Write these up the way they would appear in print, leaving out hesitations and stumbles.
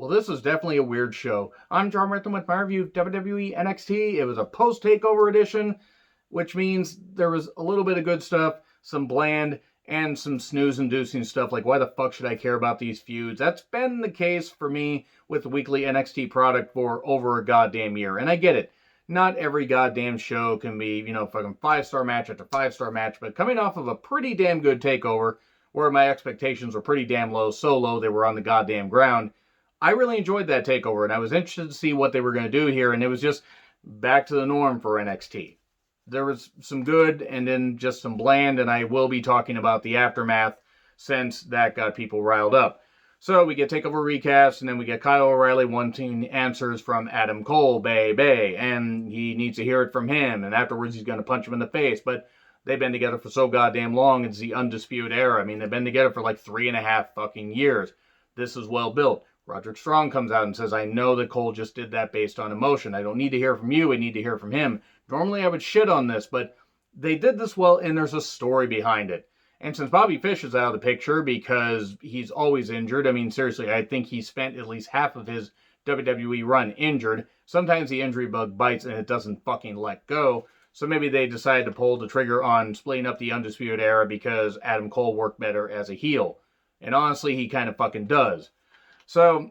Well, this is definitely a weird show. I'm John Rhythm with my review of WWE NXT. It was a post-takeover edition, which means there was a little bit of good stuff, some bland, and some snooze-inducing stuff like, why the fuck should I care about these feuds? That's been the case for me with the weekly NXT product for over a goddamn year, and I get it. Not every goddamn show can be, fucking 5-star match after 5-star match, but coming off of a pretty damn good takeover, where my expectations were pretty damn low, so low they were on the goddamn ground, I really enjoyed that takeover, and I was interested to see what they were going to do here, and it was just back to the norm for NXT. There was some good, and then just some bland, and I will be talking about the aftermath, since that got people riled up. So we get Takeover Recaps, and then we get Kyle O'Reilly wanting answers from Adam Cole, Bay, and he needs to hear it from him, and afterwards he's going to punch him in the face, but they've been together for so goddamn long, it's the Undisputed Era. I mean, they've been together for like 3.5 fucking years. This is well built. Roderick Strong comes out and says, I know that Cole just did that based on emotion. I don't need to hear from you. I need to hear from him. Normally I would shit on this, but they did this well, and there's a story behind it. And since Bobby Fish is out of the picture because he's always injured, I mean, seriously, I think he spent at least half of his WWE run injured. Sometimes the injury bug bites and it doesn't fucking let go. So maybe they decided to pull the trigger on splitting up the Undisputed Era because Adam Cole worked better as a heel. And honestly, he kind of fucking does. So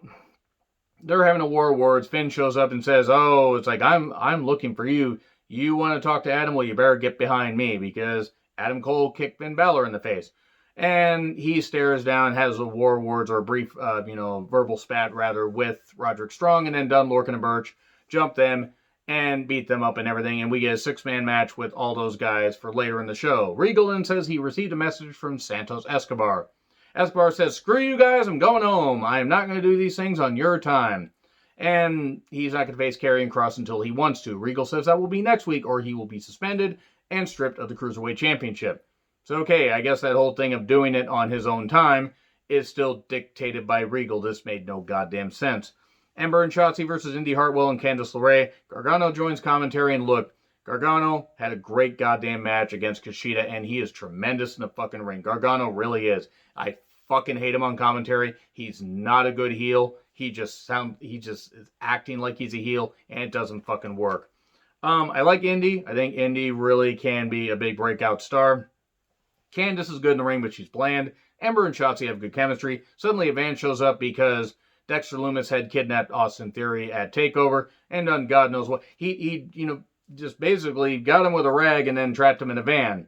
they're having a war of words. Finn shows up and says, oh, it's like, I'm looking for you. You want to talk to Adam? Well, you better get behind me, because Adam Cole kicked Finn Balor in the face. And he stares down, has a war of words, or a brief, verbal spat, rather, with Roderick Strong, and then done Lorcan and Birch, jump them, and beat them up and everything. And we get a 6-man match with all those guys for later in the show. Regal then says he received a message from Santos Escobar. Escobar says, screw you guys, I'm going home. I am not going to do these things on your time. And he's not going to face Karrion Kross until he wants to. Regal says that will be next week, or he will be suspended and stripped of the Cruiserweight Championship. So, okay, I guess that whole thing of doing it on his own time is still dictated by Regal. This made no goddamn sense. Ember and Chaucey versus Indy, Hartwell, and Candace LeRae. Gargano joins commentary, and look, Gargano had a great goddamn match against Kushida, and he is tremendous in the fucking ring. Gargano really is. I fucking hate him on commentary. He's not a good heel. He just is acting like he's a heel, and it doesn't fucking work. I like Indy. I think Indy really can be a big breakout star. Candace is good in the ring, but she's bland. Ember and Shotzi have good chemistry. Suddenly a van shows up because Dexter Lumis had kidnapped Austin Theory at TakeOver and done God knows what. He just basically got him with a rag and then trapped him in a van.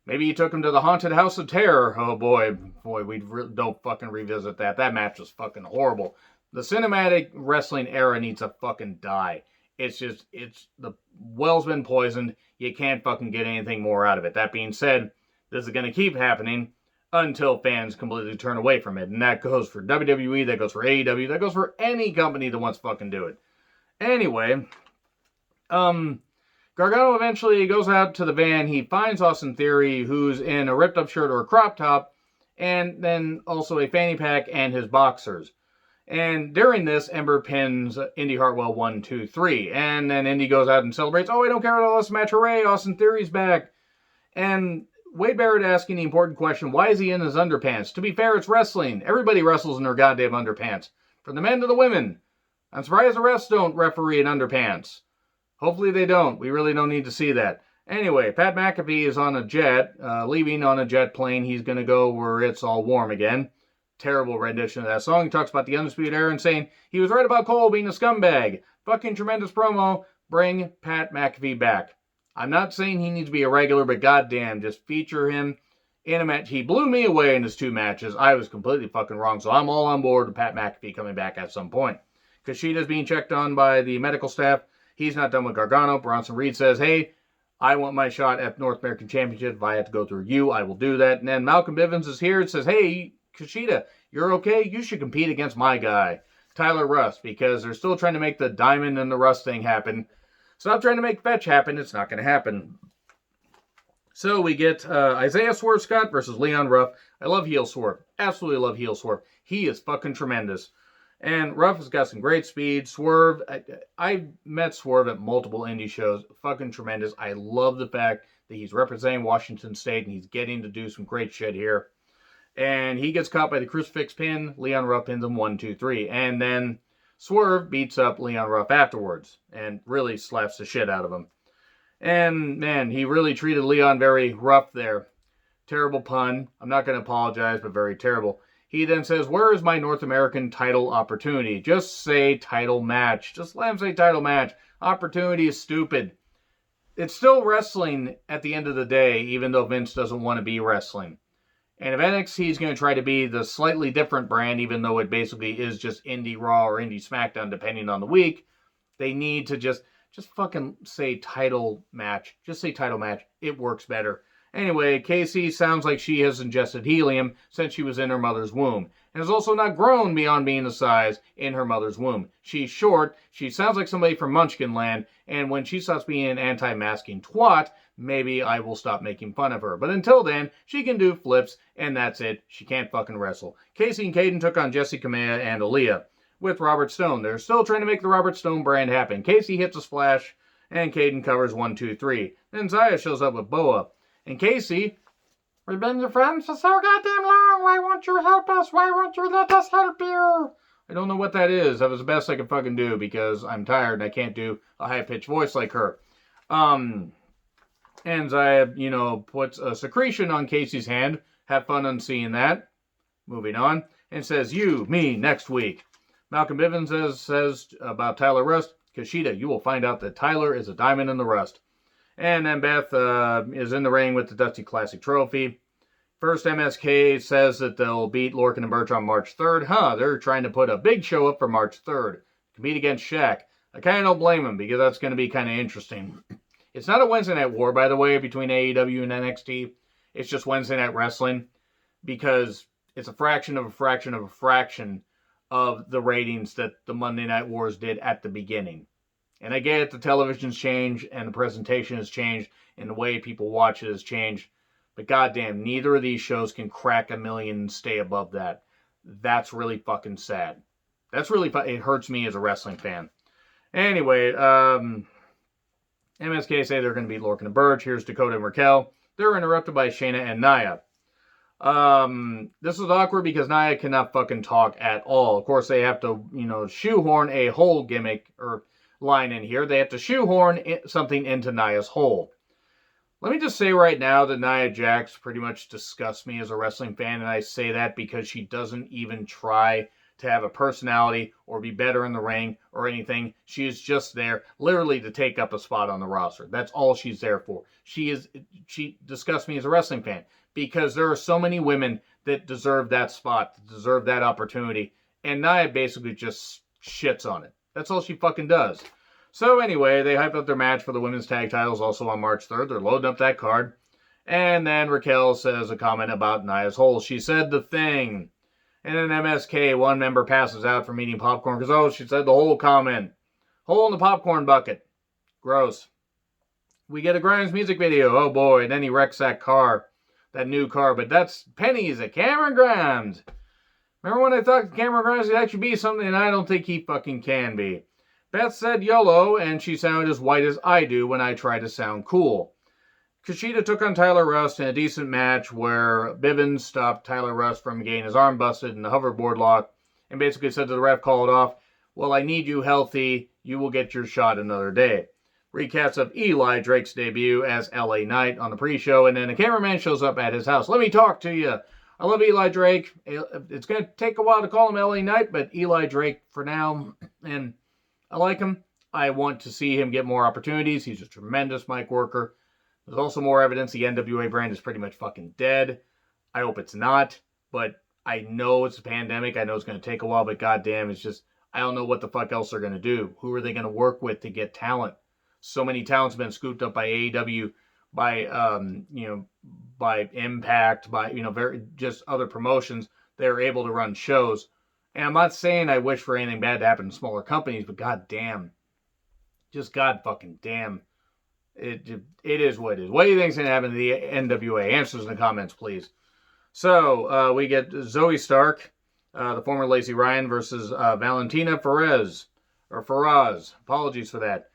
Maybe he took him to the Haunted House of Terror. Oh boy, we don't fucking revisit that. That match was fucking horrible. The cinematic wrestling era needs to fucking die. The well's been poisoned. You can't fucking get anything more out of it. That being said, this is going to keep happening until fans completely turn away from it. And that goes for WWE, that goes for AEW, that goes for any company that wants to fucking do it. Anyway, Gargano eventually goes out to the van. He finds Austin Theory, who's in a ripped up shirt or a crop top, and then also a fanny pack and his boxers. And during this, Ember pins Indy Hartwell 1, 2, 3. And then Indy goes out and celebrates, oh, I don't care about this match, hooray, Austin Theory's back. And Wade Barrett asking the important question, why is he in his underpants? To be fair, it's wrestling. Everybody wrestles in their goddamn underpants. From the men to the women. I'm surprised the refs don't referee in underpants. Hopefully they don't. We really don't need to see that. Anyway, Pat McAfee is on a jet, leaving on a jet plane. He's going to go where it's all warm again. Terrible rendition of that song. He talks about the Undisputed Era and saying he was right about Cole being a scumbag. Fucking tremendous promo. Bring Pat McAfee back. I'm not saying he needs to be a regular, but goddamn, just feature him in a match. He blew me away in his 2 matches. I was completely fucking wrong, so I'm all on board with Pat McAfee coming back at some point. Kushida's being checked on by the medical staff. He's not done with Gargano. Bronson Reed says, hey, I want my shot at North American Championship. If I have to go through you, I will do that. And then Malcolm Bivens is here and says, hey, Kushida, you're okay? You should compete against my guy, Tyler Rust, because they're still trying to make the diamond and the rust thing happen. Stop trying to make fetch happen. It's not going to happen. So we get Isaiah Swervscott versus Leon Ruff. I love heel Swerve. Absolutely love heel Swerve. He is fucking tremendous. And Ruff has got some great speed. Swerve, I met Swerve at multiple indie shows. Fucking tremendous. I love the fact that he's representing Washington State and he's getting to do some great shit here. And he gets caught by the crucifix pin. Leon Ruff pins him 1, 2, 3. And then Swerve beats up Leon Ruff afterwards and really slaps the shit out of him. And, man, he really treated Leon very rough there. Terrible pun. I'm not going to apologize, but very terrible. He then says, where is my North American title opportunity? Just say title match. Just let him say title match. Opportunity is stupid. It's still wrestling at the end of the day, even though Vince doesn't want to be wrestling. And if NXT is going to try to be the slightly different brand, even though it basically is just Indy Raw or Indy SmackDown, depending on the week, they need to just fucking say title match. Just say title match. It works better. Anyway, Casey sounds like she has ingested helium since she was in her mother's womb, and has also not grown beyond being the size in her mother's womb. She's short, she sounds like somebody from Munchkinland, and when she stops being an anti-masking twat, maybe I will stop making fun of her. But until then, she can do flips, and that's it. She can't fucking wrestle. Casey and Caden took on Jessi Kamea and Aaliyah with Robert Stone. They're still trying to make the Robert Stone brand happen. Casey hits a splash, and Caden covers 1, 2, 3. Then Zaya shows up with Boa. And Casey, we've been your friends for so goddamn long. Why won't you help us? Why won't you let us help you? I don't know what that is. That was the best I could fucking do because I'm tired and I can't do a high-pitched voice like her. And Zaya, puts a secretion on Casey's hand. Have fun on seeing that. Moving on. And says, you, me, next week. Malcolm Bivens says about Tyler Rust, Kushida, you will find out that Tyler is a diamond in the rust. And then Beth is in the ring with the Dusty Classic Trophy. First, MSK says that they'll beat Lorcan and Birch on March 3rd. They're trying to put a big show up for March 3rd. Compete against Shaq. I kind of don't blame them because that's going to be kind of interesting. It's not a Wednesday Night War, by the way, between AEW and NXT. It's just Wednesday Night Wrestling because it's a fraction of a fraction of a fraction of the ratings that the Monday Night Wars did at the beginning. And I get it, the television's changed, and the presentation has changed, and the way people watch it has changed. But goddamn, neither of these shows can crack 1 million and stay above that. That's really fucking sad. That's really, it hurts me as a wrestling fan. Anyway, MSK say they're going to beat Lorcan and Birch. Here's Dakota and Raquel. They're interrupted by Shayna and Nia. This is awkward because Nia cannot fucking talk at all. Of course, they have to, shoehorn a whole gimmick, or line in here. They have to shoehorn something into Nia's hole. Let me just say right now that Nia Jax pretty much disgusts me as a wrestling fan, and I say that because she doesn't even try to have a personality or be better in the ring or anything. She is just there literally to take up a spot on the roster. That's all she's there for. She disgusts me as a wrestling fan because there are so many women that deserve that spot, that deserve that opportunity, and Nia basically just shits on it. That's all she fucking does. So anyway, they hyped up their match for the women's tag titles also on March 3rd. They're loading up that card. And then Raquel says a comment about Nia's hole. She said the thing. And then MSK, one member passes out from eating popcorn because, she said the whole comment. Hole in the popcorn bucket. Gross. We get a Grimes music video. Oh boy. And then he wrecks that car. That new car. But that's pennies at Cameron Grimes. Remember when I thought Cameron Grimes could actually be something, and I don't think he fucking can be. Beth said YOLO, and she sounded as white as I do when I try to sound cool. Kushida took on Tyler Rust in a decent match where Bivens stopped Tyler Rust from getting his arm busted in the hoverboard lock and basically said to the ref, call it off, well, I need you healthy. You will get your shot another day. Recaps of Eli Drake's debut as LA Knight on the pre-show, and then a cameraman shows up at his house. Let me talk to you. I love Eli Drake. It's going to take a while to call him LA Knight, but Eli Drake for now. And I like him. I want to see him get more opportunities. He's a tremendous mic worker. There's also more evidence the NWA brand is pretty much fucking dead. I hope it's not, but I know it's a pandemic. I know it's going to take a while, but goddamn, it's just, I don't know what the fuck else they're going to do. Who are they going to work with to get talent? So many talents have been scooped up by AEW, by Impact, by, just other promotions. They're able to run shows. And I'm not saying I wish for anything bad to happen to smaller companies, but goddamn, just god fucking damn. It is what it is. What do you think is going to happen to the NWA? Answers in the comments, please. So, we get Zoe Stark, the former Lacey Ryan, versus Valentina Feroz. Apologies for that.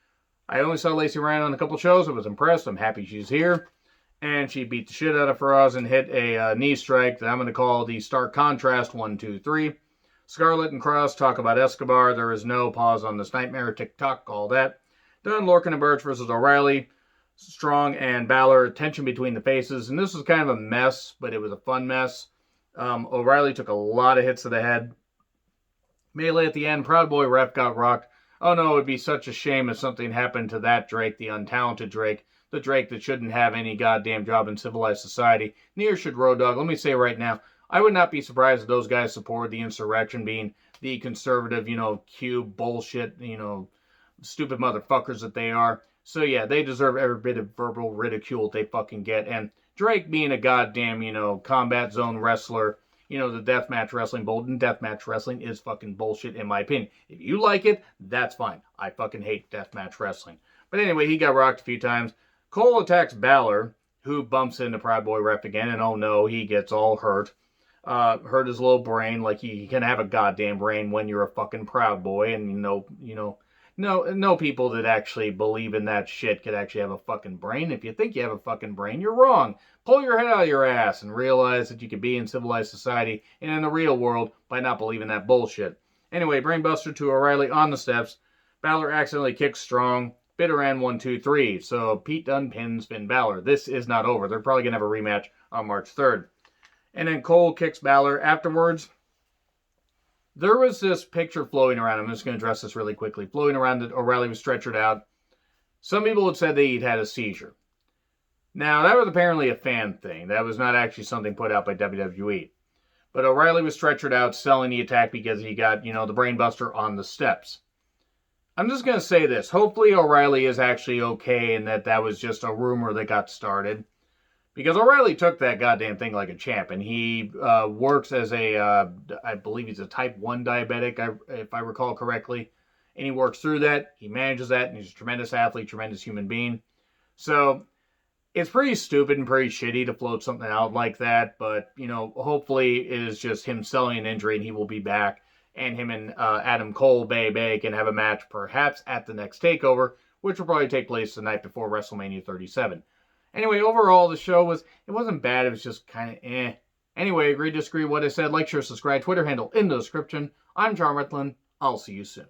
I only saw Lacey Ryan on a couple shows. I was impressed. I'm happy she's here. And she beat the shit out of Faraz and hit a knee strike that I'm going to call the stark contrast 1, 2, 3. Scarlett and Cross talk about Escobar. There is no pause on this nightmare. TikTok, all that. Done. Lorcan and Birch versus O'Reilly. Strong and Balor. Tension between the faces. And this was kind of a mess, but it was a fun mess. O'Reilly took a lot of hits to the head. Melee at the end. Proud Boy ref got rocked. Oh no, it would be such a shame if something happened to that Drake, the untalented Drake. The Drake that shouldn't have any goddamn job in civilized society. Neither should Road Dogg. Let me say right now, I would not be surprised if those guys supported the insurrection, being the conservative, cube bullshit, stupid motherfuckers that they are. So yeah, they deserve every bit of verbal ridicule they fucking get. And Drake being a goddamn, combat zone wrestler, the deathmatch wrestling, Bolden deathmatch wrestling is fucking bullshit in my opinion. If you like it, that's fine. I fucking hate deathmatch wrestling. But anyway, he got rocked a few times. Cole attacks Balor, who bumps into Proud Boy ref again, and oh no, he gets all hurt. Hurt his little brain, like he can have a goddamn brain when you're a fucking Proud Boy, and no people that actually believe in that shit could actually have a fucking brain. If you think you have a fucking brain, you're wrong. Pull your head out of your ass and realize that you could be in civilized society and in the real world by not believing that bullshit. Anyway, brainbuster to O'Reilly on the steps. Balor accidentally kicks strong. Bitter end 1, 2, 3. So Pete Dunne pins Finn Balor. This is not over. They're probably going to have a rematch on March 3rd. And then Cole kicks Balor. Afterwards, there was this picture floating around. I'm just going to address this really quickly. Floating around that O'Reilly was stretchered out. Some people had said that he'd had a seizure. Now, that was apparently a fan thing. That was not actually something put out by WWE. But O'Reilly was stretchered out, selling the attack because he got, the brainbuster on the steps. I'm just going to say this. Hopefully O'Reilly is actually okay and that was just a rumor that got started. Because O'Reilly took that goddamn thing like a champ. And he works as I believe he's a type 1 diabetic, if I recall correctly. And he works through that. He manages that. And he's a tremendous athlete, tremendous human being. So it's pretty stupid and pretty shitty to float something out like that. But, hopefully it is just him selling an injury and he will be back. And him and Adam Cole, Bay, can have a match perhaps at the next TakeOver, which will probably take place the night before WrestleMania 37. Anyway, overall, the show it wasn't bad. It was just kind of eh. Anyway, agree, disagree, what I said. Like, share, subscribe, Twitter handle in the description. I'm John Ritlin. I'll see you soon.